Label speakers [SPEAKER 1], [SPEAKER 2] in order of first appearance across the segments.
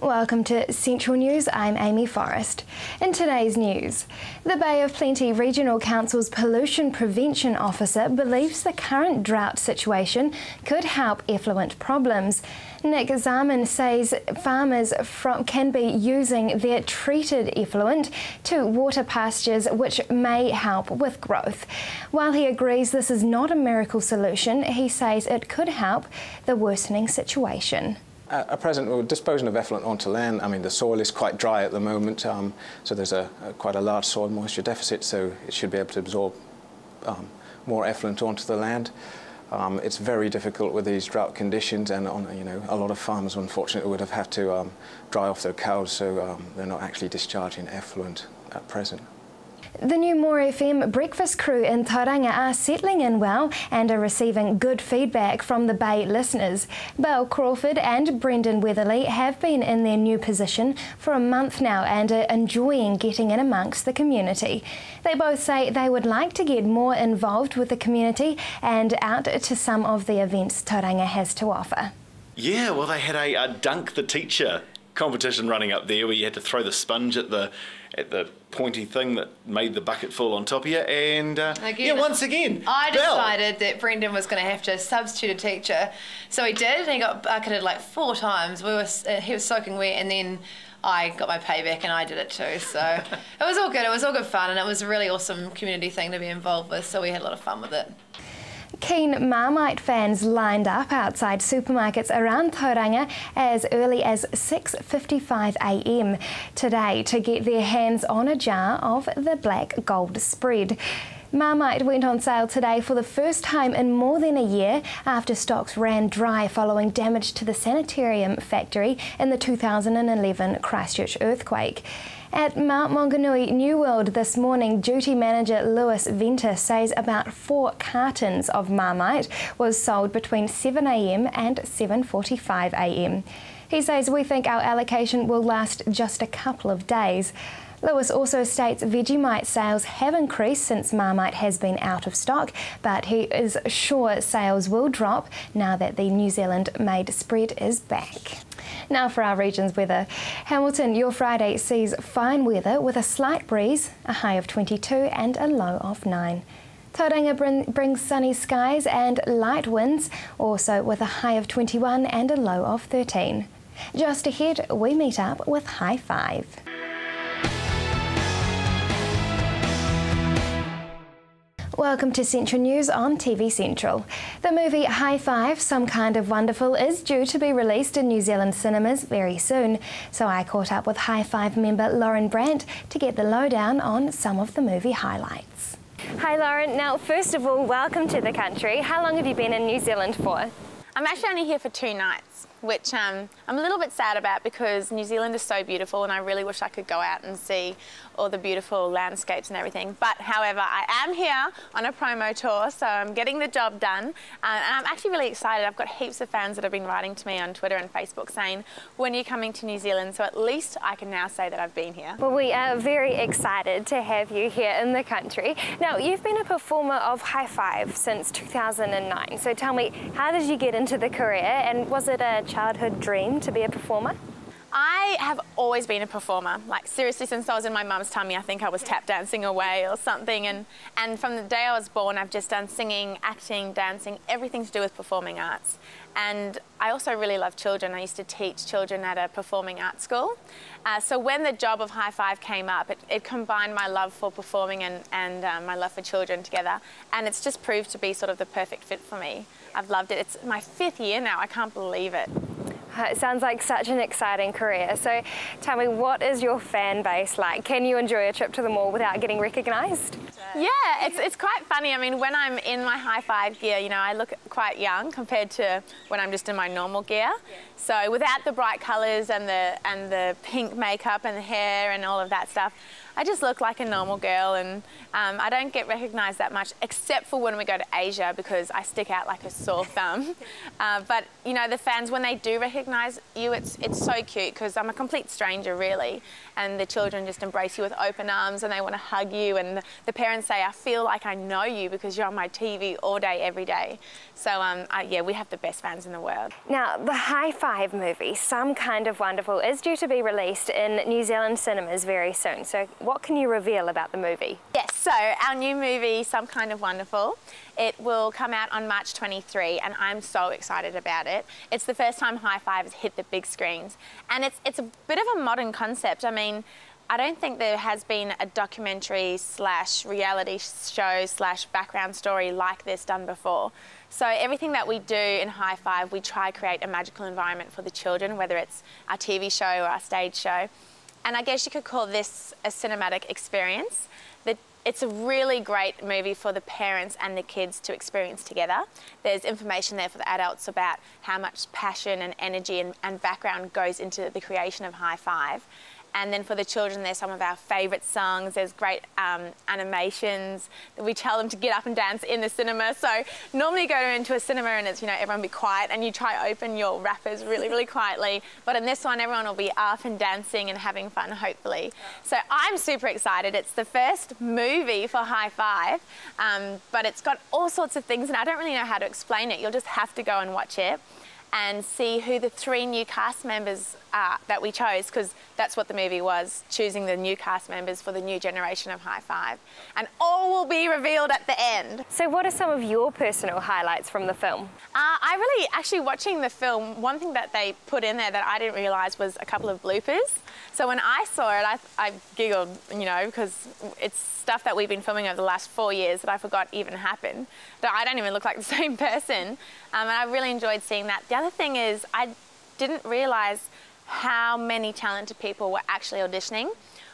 [SPEAKER 1] Welcome to Central News, I'm Amy Forrest. In today's news, the Bay of Plenty Regional Council's Pollution Prevention Officer believes the current drought situation could help effluent problems. Nick Zaman says farmers can be using their treated effluent to water pastures, which may help with growth. While he agrees this is not a miracle solution, he says it could help the worsening situation.
[SPEAKER 2] At present, we're disposing of effluent onto land. I mean, the soil is quite dry at the moment, so there's quite a large soil moisture deficit, so it should be able to absorb more effluent onto the land. It's very difficult with these drought conditions, and a lot of farmers, unfortunately, would have had to dry off their cows, so they're not actually discharging effluent at present.
[SPEAKER 1] The new More FM breakfast crew in Tauranga are settling in well and are receiving good feedback from the Bay listeners. Bill Crawford and Brendan Weatherly have been in their new position for a month now and are enjoying getting in amongst the community. They both say they would like to get more involved with the community and out to some of the events Tauranga has to offer.
[SPEAKER 3] Yeah, well, they had a Dunk the Teacher competition running up there where you had to throw the sponge at the pointy thing that made the bucket fall on top of you, and once again
[SPEAKER 4] I decided that Brendan was going to have to substitute a teacher, so he did, and he got bucketed like 4 times. He was soaking wet, and then I got my payback and I did it too, so it was all good. It was all good fun, and it was a really awesome community thing to be involved with, so we had a lot of fun with it.
[SPEAKER 1] Keen Marmite fans lined up outside supermarkets around Tauranga as early as 6:55 a.m. today to get their hands on a jar of the Black Gold spread. Marmite went on sale today for the first time in more than a year after stocks ran dry following damage to the sanitarium factory in the 2011 Christchurch earthquake. At Mount Maunganui New World this morning, duty manager Lewis Venter says about 4 cartons of Marmite was sold between 7 a.m. and 7:45 a.m. He says, "We think our allocation will last just a couple of days." Lewis also states Vegemite sales have increased since Marmite has been out of stock, but he is sure sales will drop now that the New Zealand-made spread is back. Now for our region's weather. Hamilton, your Friday sees fine weather with a slight breeze, a high of 22 and a low of 9. Tauranga brings sunny skies and light winds, also with a high of 21 and a low of 13. Just ahead, we meet up with High Five. Welcome to Central News on TV Central. The movie High Five, Some Kind of Wonderful is due to be released in New Zealand cinemas very soon, so I caught up with High Five member Lauren Brandt to get the lowdown on some of the movie highlights. Hi Lauren, now first of all, welcome to the country. How long have you been in New Zealand for?
[SPEAKER 5] I'm actually only here for 2 nights, which I'm a little bit sad about because New Zealand is so beautiful and I really wish I could go out and see all the beautiful landscapes and everything. But however, I am here on a promo tour, so I'm getting the job done. And I'm actually really excited. I've got heaps of fans that have been writing to me on Twitter and Facebook saying, when are you coming to New Zealand? So at least I can now say that I've been here.
[SPEAKER 1] Well, we are very excited to have you here in the country. Now, you've been a performer of High Five since 2009. So tell me, how did you get into the career, and was it a childhood dream to be a performer?
[SPEAKER 5] I have always been a performer. Like seriously, since I was in my mum's tummy, I think I was tap dancing away or something. And from the day I was born, I've just done singing, acting, dancing, everything to do with performing arts. And I also really love children. I used to teach children at a performing arts school. So when the job of High Five came up, it combined my love for performing and my love for children together. And it's just proved to be sort of the perfect fit for me. I've loved it. It's my 5th year now. I can't believe it.
[SPEAKER 1] It sounds like such an exciting career. So tell me, what is your fan base like? Can you enjoy a trip to the mall without getting recognised?
[SPEAKER 5] Yeah, it's quite funny. I mean, when I'm in my High Five gear, you know, I look quite young compared to when I'm just in my normal gear. So without the bright colours and the pink makeup and the hair and all of that stuff, I just look like a normal girl, and I don't get recognised that much, except for when we go to Asia, because I stick out like a sore thumb. But you know, the fans, when they do recognise you, it's so cute, because I'm a complete stranger really, and the children just embrace you with open arms and they want to hug you, and the parents parents say, I feel like I know you because you're on my TV all day, every day. So yeah, we have the best fans in the world.
[SPEAKER 1] Now, the High Five movie, Some Kind of Wonderful, is due to be released in New Zealand cinemas very soon. So what can you reveal about the movie?
[SPEAKER 5] Yes, so our new movie, Some Kind of Wonderful, it will come out on March 23, and I'm so excited about it. It's the first time High Five has hit the big screens, and it's a bit of a modern concept. I mean, I don't think there has been a documentary / reality show / background story like this done before. So everything that we do in High Five, we try to create a magical environment for the children, whether it's our TV show or our stage show. And I guess you could call this a cinematic experience. It's a really great movie for the parents and the kids to experience together. There's information there for the adults about how much passion and energy and background goes into the creation of High Five. And then for the children, there's some of our favourite songs. There's great animations that we tell them to get up and dance in the cinema. So normally you go into a cinema and it's, you know, everyone be quiet, and you try to open your wrappers really, really quietly. But in this one, everyone will be up and dancing and having fun, hopefully. So I'm super excited. It's the first movie for High Five, but it's got all sorts of things, and I don't really know how to explain it. You'll just have to go and watch it and see who the 3 new cast members are that we chose, because that's what the movie was, choosing the new cast members for the new generation of High Five. And all will be revealed at the end.
[SPEAKER 1] So what are some of your personal highlights from the film?
[SPEAKER 5] Actually watching the film, one thing that they put in there that I didn't realise was a couple of bloopers. So when I saw it, I giggled, you know, because it's stuff that we've been filming over the last 4 years that I forgot even happened. That I don't even look like the same person. And I really enjoyed seeing that. The other thing is, I didn't realise how many talented people were actually auditioning.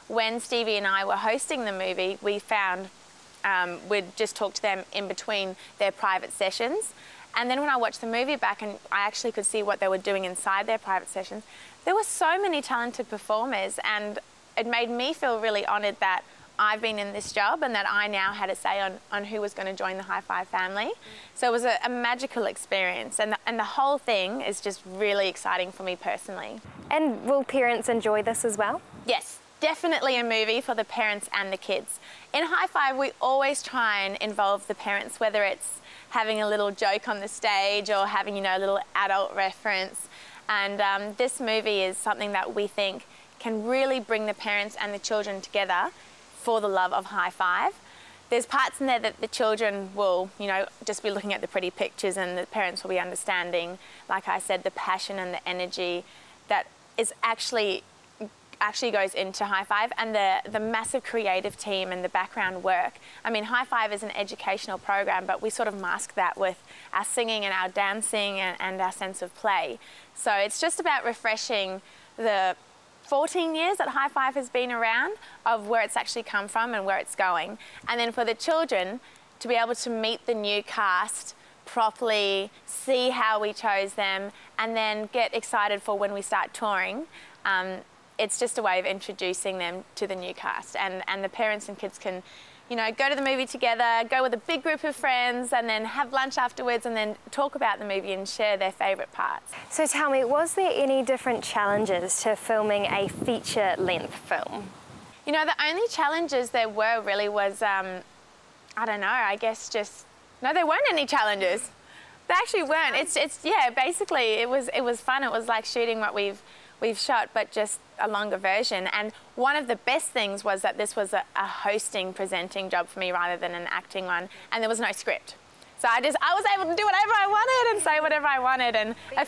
[SPEAKER 5] When Stevie and I were hosting the movie, we found we'd just talk to them in between their private sessions. And then when I watched the movie back and I actually could see what they were doing inside their private sessions, there were so many talented performers, and it made me feel really honoured that I've been in this job and that I now had a say on who was going to join the High Five family. So it was a magical experience, and the whole thing is just really exciting for me personally.
[SPEAKER 1] And will parents enjoy this as well?
[SPEAKER 5] Yes, definitely a movie for the parents and the kids. In High Five, we always try and involve the parents, whether it's having a little joke on the stage or having, you know, a little adult reference. And this movie is something that we think can really bring the parents and the children together for the love of High Five. There's parts in there that the children will, you know, just be looking at the pretty pictures, and the parents will be understanding, like I said, the passion and the energy that is actually goes into High Five, and the massive creative team and the background work. I mean, High Five is an educational program, but we sort of mask that with our singing and our dancing and our sense of play. So it's just about refreshing the 14 years that High Five has been around, of where it's actually come from and where it's going. And then for the children to be able to meet the new cast properly, see how we chose them, and then get excited for when we start touring. It's just a way of introducing them to the new cast, and the parents and kids can, you know, go to the movie together, go with a big group of friends, and then have lunch afterwards, and then talk about the movie and share their favourite parts.
[SPEAKER 1] So tell me, was there any different challenges to filming a feature-length film?
[SPEAKER 5] You know, the only challenges there were really was, I don't know, I guess just, no, there weren't any challenges. They actually weren't. Yeah, basically it was fun. It was like shooting what we've shot, but just a longer version. And one of the best things was that this was a hosting, presenting job for me rather than an acting one, and there was no script. So I was able to do whatever I wanted and say whatever I wanted, and a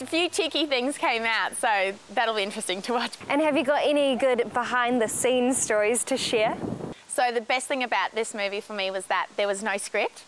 [SPEAKER 5] few cheeky things came out, so that'll be interesting to watch.
[SPEAKER 1] And have you got any good behind-the-scenes stories to share?
[SPEAKER 5] So the best thing about this movie for me was that there was no script.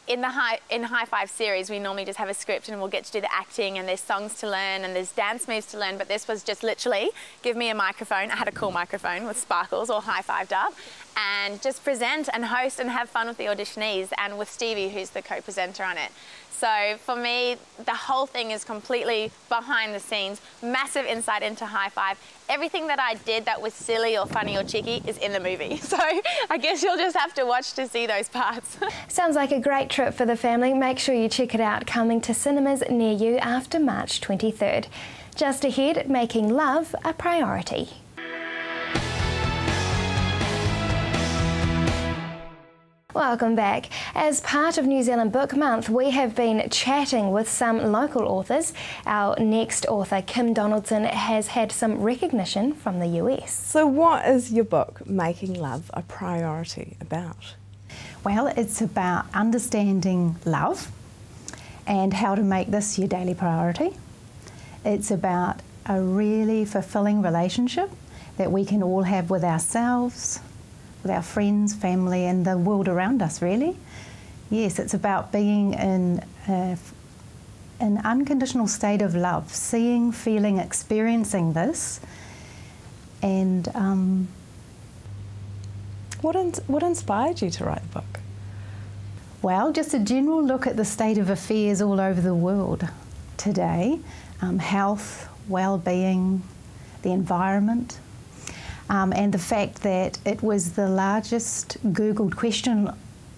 [SPEAKER 5] In High Five series, we normally just have a script and we'll get to do the acting, and there's songs to learn and there's dance moves to learn, but this was just literally give me a microphone. I had a cool microphone with sparkles all high-fived up, and just present and host and have fun with the auditionees and with Stevie, who's the co-presenter on it. So for me, the whole thing is completely behind the scenes, massive insight into High Five. Everything that I did that was silly or funny or cheeky is in the movie. So I guess you'll just have to watch to see those parts.
[SPEAKER 1] Sounds like a great trip for the family. Make sure you check it out, coming to cinemas near you after March 23rd. Just ahead, making love a priority. Welcome back. As part of New Zealand Book Month, we have been chatting with some local authors. Our next author, Kim Donaldson, has had some recognition from the US.
[SPEAKER 6] So what is your book, Making Love a Priority, about?
[SPEAKER 7] Well, it's about understanding love and how to make this your daily priority. It's about a really fulfilling relationship that we can all have with ourselves, with our friends, family, and the world around us, really. Yes, it's about being in an unconditional state of love, seeing, feeling, experiencing this. And
[SPEAKER 6] what inspired you to write the book?
[SPEAKER 7] Well, just a general look at the state of affairs all over the world today. Health, well-being, the environment. And the fact that it was the largest Googled question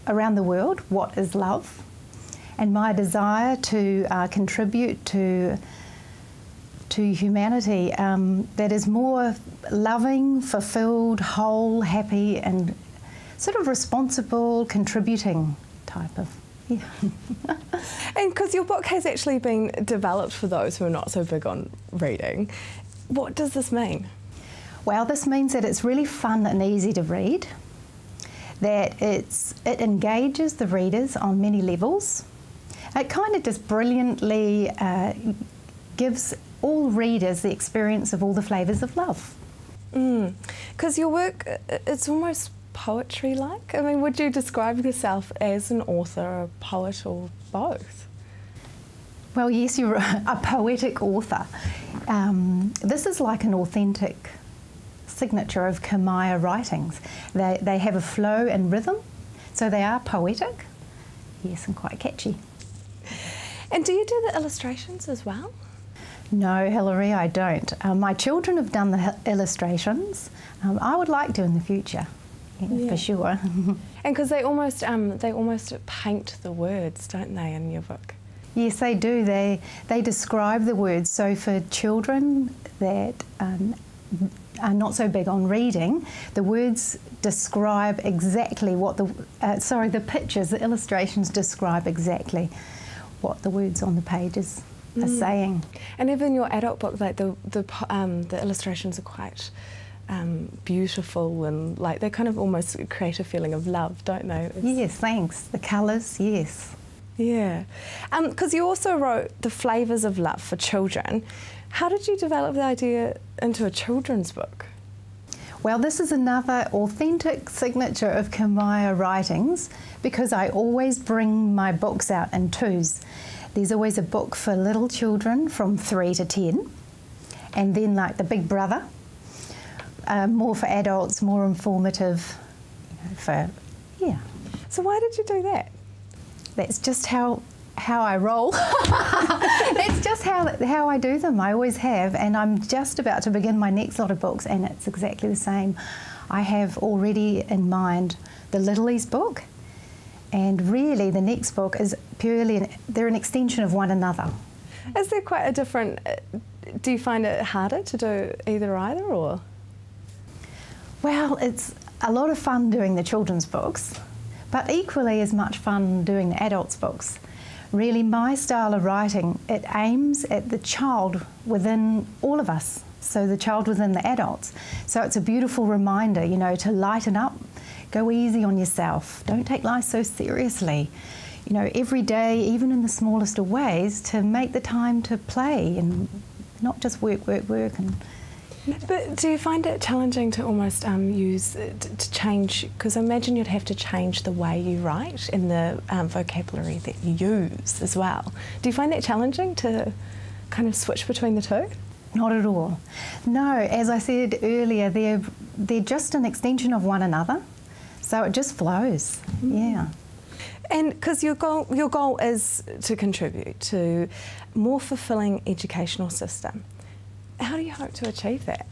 [SPEAKER 7] around the world, what is love? And my desire to contribute to humanity that is more loving, fulfilled, whole, happy, and sort of responsible, contributing type of, yeah.
[SPEAKER 6] And because your book has actually been developed for those who are not so big on reading, what does this mean?
[SPEAKER 7] Well, this means that it's really fun and easy to read, that it engages the readers on many levels. It kind of just brilliantly gives all readers the experience of all the flavours of love.
[SPEAKER 6] Because your work, it's almost poetry-like. I mean, would you describe yourself as an author, a poet, or both?
[SPEAKER 7] Well, yes, you're a poetic author. This is like an authentic signature of Kamaia writings. They have a flow and rhythm, so they are poetic, yes, and quite catchy.
[SPEAKER 6] And do you do the illustrations as well?
[SPEAKER 7] No, Hilary, I don't. My children have done the illustrations. I would like to in the future, yeah. For sure.
[SPEAKER 6] And because they almost paint the words, don't they, in your book?
[SPEAKER 7] Yes, they do. They describe the words. So for children that are not so big on reading, the words describe exactly what the pictures, the illustrations describe exactly what the words on the pages are saying. And
[SPEAKER 6] even your adult book, like the illustrations are quite beautiful, and like they kind of almost create a feeling of love, don't they?
[SPEAKER 7] Yes, thanks. The colours, yes.
[SPEAKER 6] Yeah. Because you also wrote The Flavours of Love for Children. How did you develop the idea into a children's book?
[SPEAKER 7] Well, this is another authentic signature of Kamaia writings, because I always bring my books out in twos. There's always a book for little children from 3 to 10, and then like the big brother, more for adults, more informative, yeah.
[SPEAKER 6] So why did you do that?
[SPEAKER 7] That's just how I roll. That's just how I do them. I always have, and I'm just about to begin my next lot of books, and it's exactly the same. I have already in mind the Littlies book, and really the next book is purely, they're an extension of one another.
[SPEAKER 6] Is there quite a different, do you find it harder to do either, or?
[SPEAKER 7] Well, it's a lot of fun doing the children's books, but equally as much fun doing the adults' books. Really, my style of writing, it aims at the child within all of us, so the child within the adults. So it's a beautiful reminder, you know, to lighten up, go easy on yourself, don't take life so seriously. You know, every day, even in the smallest of ways, to make the time to play and not just work.
[SPEAKER 6] But do you find it challenging to almost to change, because I imagine you'd have to change the way you write and the vocabulary that you use as well. Do you find that challenging to kind of switch between the two?
[SPEAKER 7] Not at all. No, as I said earlier, they're just an extension of one another, so it just flows, yeah.
[SPEAKER 6] And because your goal is to contribute to a more fulfilling educational system. How do you hope to achieve that?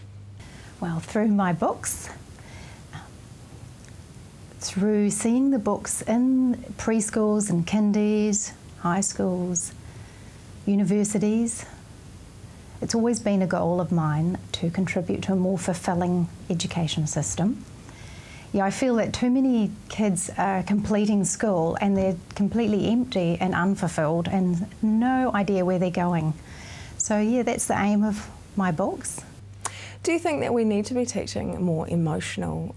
[SPEAKER 7] Well, through my books, through seeing the books in preschools and kindies, high schools, universities. It's always been a goal of mine to contribute to a more fulfilling education system. I feel that too many kids are completing school and they're completely empty and unfulfilled and no idea where they're going. So yeah, that's the aim of my books.
[SPEAKER 6] Do you think that we need to be teaching more emotional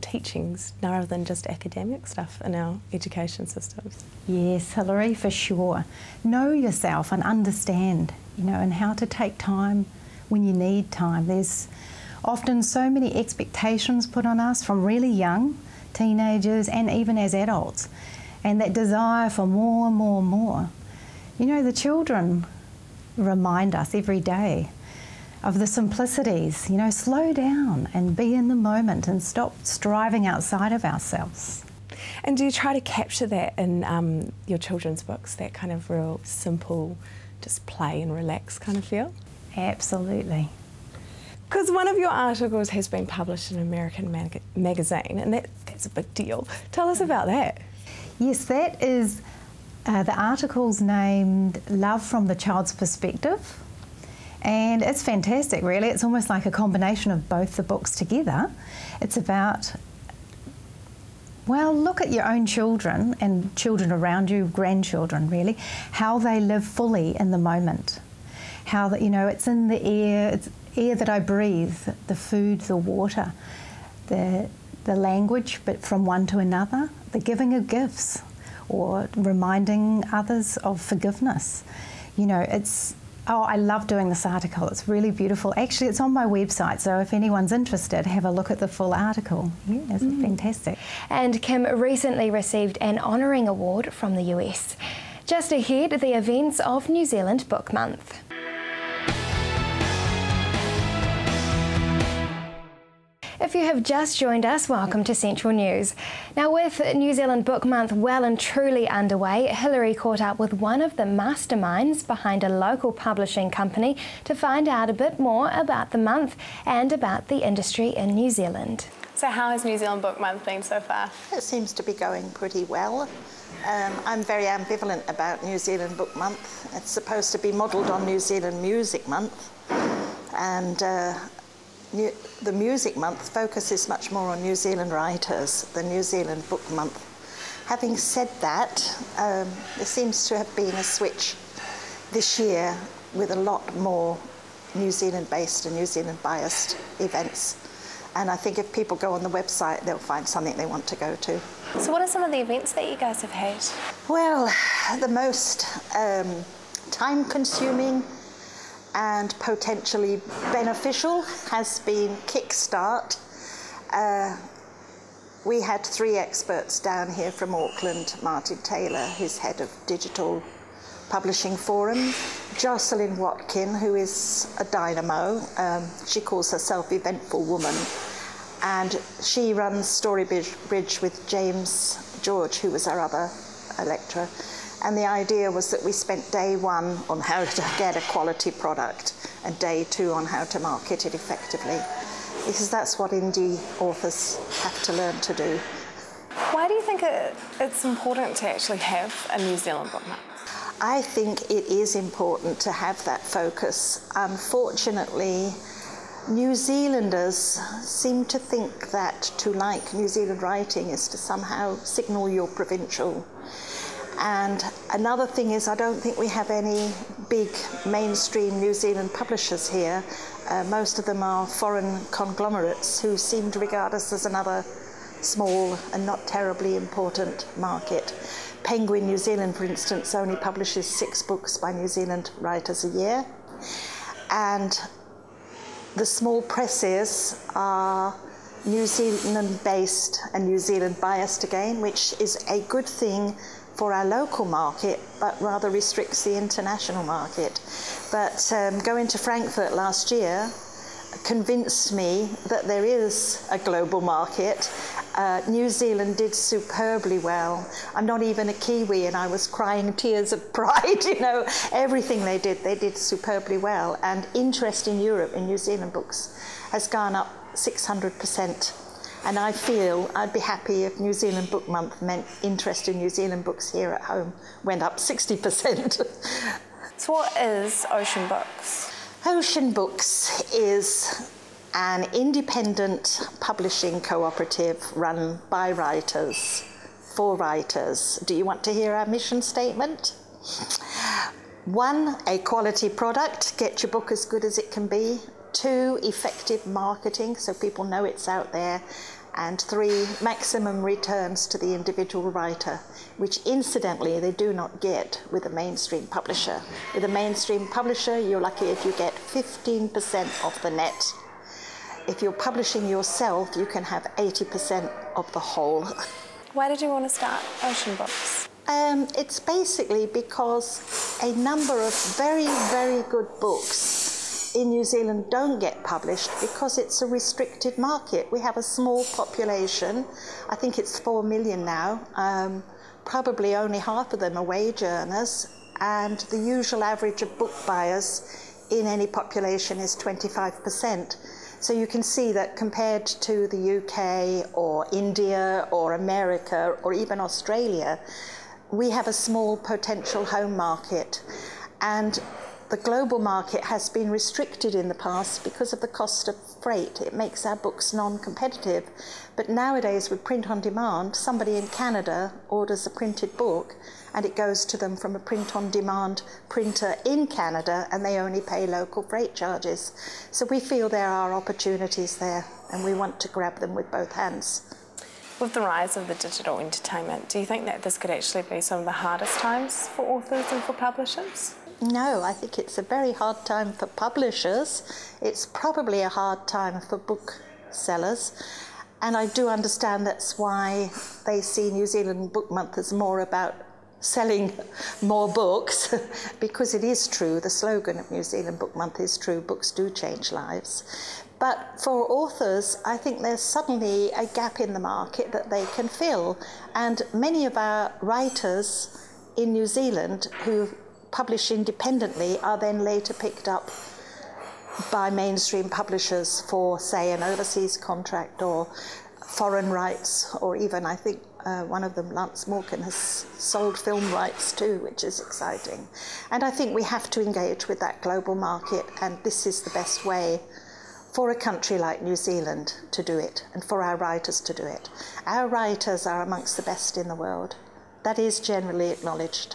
[SPEAKER 6] teachings rather than just academic stuff in our education systems?
[SPEAKER 7] Yes, Hilary, for sure. Know yourself and understand, and how to take time when you need time. There's often so many expectations put on us from really young teenagers and even as adults, and that desire for more and more and more. The children remind us every day of the simplicities, slow down and be in the moment and stop striving outside of ourselves.
[SPEAKER 6] And do you try to capture that in your children's books, that kind of real simple, just play and relax kind of feel?
[SPEAKER 7] Absolutely.
[SPEAKER 6] Because one of your articles has been published in an American magazine, and that's a big deal. Tell us about that.
[SPEAKER 7] Yes, that is, the article's named Love from the Child's Perspective. And it's fantastic, really. It's almost like a combination of both the books together. It's about, well, look at your own children and children around you, grandchildren, really, how they live fully in the moment. How that, it's in the air, it's air that I breathe, the food, the water, the language, but from one to another, the giving of gifts, or reminding others of forgiveness. Oh, I love doing this article. It's really beautiful. Actually, it's on my website, so if anyone's interested, have a look at the full article. Yeah, it's fantastic.
[SPEAKER 1] And Kim recently received an honouring award from the US. Just ahead, the events of New Zealand Book Month. If you have just joined us, welcome to Central News. Now, with New Zealand Book Month well and truly underway, Hilary caught up with one of the masterminds behind a local publishing company to find out a bit more about the month and about the industry in New Zealand.
[SPEAKER 5] So how has New Zealand Book Month been so far?
[SPEAKER 8] It seems to be going pretty well. I'm very ambivalent about New Zealand Book Month. It's supposed to be modelled on New Zealand Music Month, and the Music Month focuses much more on New Zealand writers than New Zealand Book Month. Having said that, there seems to have been a switch this year with a lot more New Zealand-based and New Zealand-biased events. And I think if people go on the website, they'll find something they want to go to.
[SPEAKER 5] So what are some of the events that you guys have had?
[SPEAKER 8] Well, the most time-consuming and potentially beneficial has been Kickstart. We had 3 experts down here from Auckland: Martin Taylor, who's head of Digital Publishing Forum, Jocelyn Watkin, who is a dynamo. She calls herself Eventful Woman, and she runs Storybridge with James George, who was our other lecturer. And the idea was that we spent day 1 on how to get a quality product and day 2 on how to market it effectively, because that's what indie authors have to learn to do.
[SPEAKER 5] Why do you think it's important to actually have a New Zealand Book Month?
[SPEAKER 8] I think it is important to have that focus. Unfortunately, New Zealanders seem to think that to like New Zealand writing is to somehow signal you're provincial. And another thing is, I don't think we have any big mainstream New Zealand publishers here. Most of them are foreign conglomerates who seem to regard us as another small and not terribly important market. Penguin New Zealand, for instance, only publishes 6 books by New Zealand writers a year. And the small presses are New Zealand-based and New Zealand-biased again, which is a good thing for our local market, but rather restricts the international market. But going to Frankfurt last year convinced me that there is a global market. New Zealand did superbly well. I'm not even a Kiwi, and I was crying tears of pride, everything they did superbly well. And interest in Europe in New Zealand books has gone up 600%. And I feel I'd be happy if New Zealand Book Month meant interest in New Zealand books here at home went up 60%.
[SPEAKER 5] So what is Ocean Books?
[SPEAKER 8] Ocean Books is an independent publishing cooperative run by writers, for writers. Do you want to hear our mission statement? 1, a quality product, get your book as good as it can be. 2, effective marketing, so people know it's out there. And 3, maximum returns to the individual writer, which incidentally they do not get with a mainstream publisher. With a mainstream publisher, you're lucky if you get 15% of the net. If you're publishing yourself, you can have 80% of the whole.
[SPEAKER 6] Why did you want to start Ocean Books?
[SPEAKER 8] It's basically because a number of very, very good books in New Zealand don't get published because it's a restricted market. We have a small population. I think it's 4 million now. Probably only half of them are wage earners, and the usual average of book buyers in any population is 25%. So you can see that compared to the UK or India or America or even Australia, we have a small potential home market. And the global market has been restricted in the past because of the cost of freight. It makes our books non-competitive. But nowadays with print on demand, somebody in Canada orders a printed book and it goes to them from a print on demand printer in Canada, and they only pay local freight charges. So we feel there are opportunities there and we want to grab them with both hands.
[SPEAKER 6] With the rise of the digital entertainment, do you think that this could actually be some of the hardest times for authors and for publishers?
[SPEAKER 8] No, I think it's a very hard time for publishers. It's probably a hard time for booksellers. And I do understand that's why they see New Zealand Book Month as more about selling more books, because it is true, the slogan of New Zealand Book Month is true, books do change lives. But for authors, I think there's suddenly a gap in the market that they can fill. And many of our writers in New Zealand who publish independently are then later picked up by mainstream publishers for, say, an overseas contract or foreign rights, or even, I think, one of them, Lance Morgan, has sold film rights too, which is exciting. And I think we have to engage with that global market, and this is the best way for a country like New Zealand to do it, and for our writers to do it. Our writers are amongst the best in the world. That is generally acknowledged.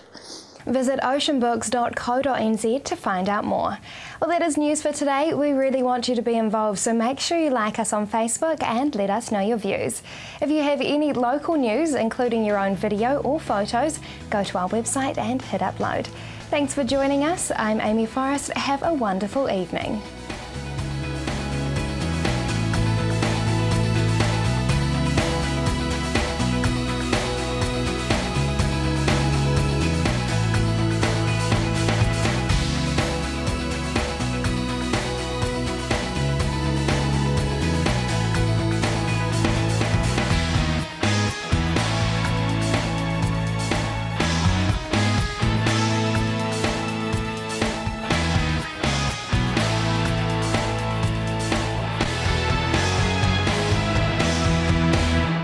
[SPEAKER 1] Visit oceanbooks.co.nz to find out more. Well, that is news for today. We really want you to be involved, so make sure you like us on Facebook and let us know your views. If you have any local news, including your own video or photos, go to our website and hit upload. Thanks for joining us. I'm Amy Forrest. Have a wonderful evening.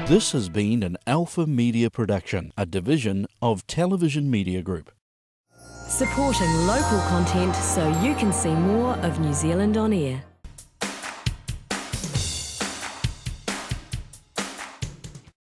[SPEAKER 9] This has been an Alpha Media production, a division of Television Media Group.
[SPEAKER 10] Supporting local content so you can see more of New Zealand on air.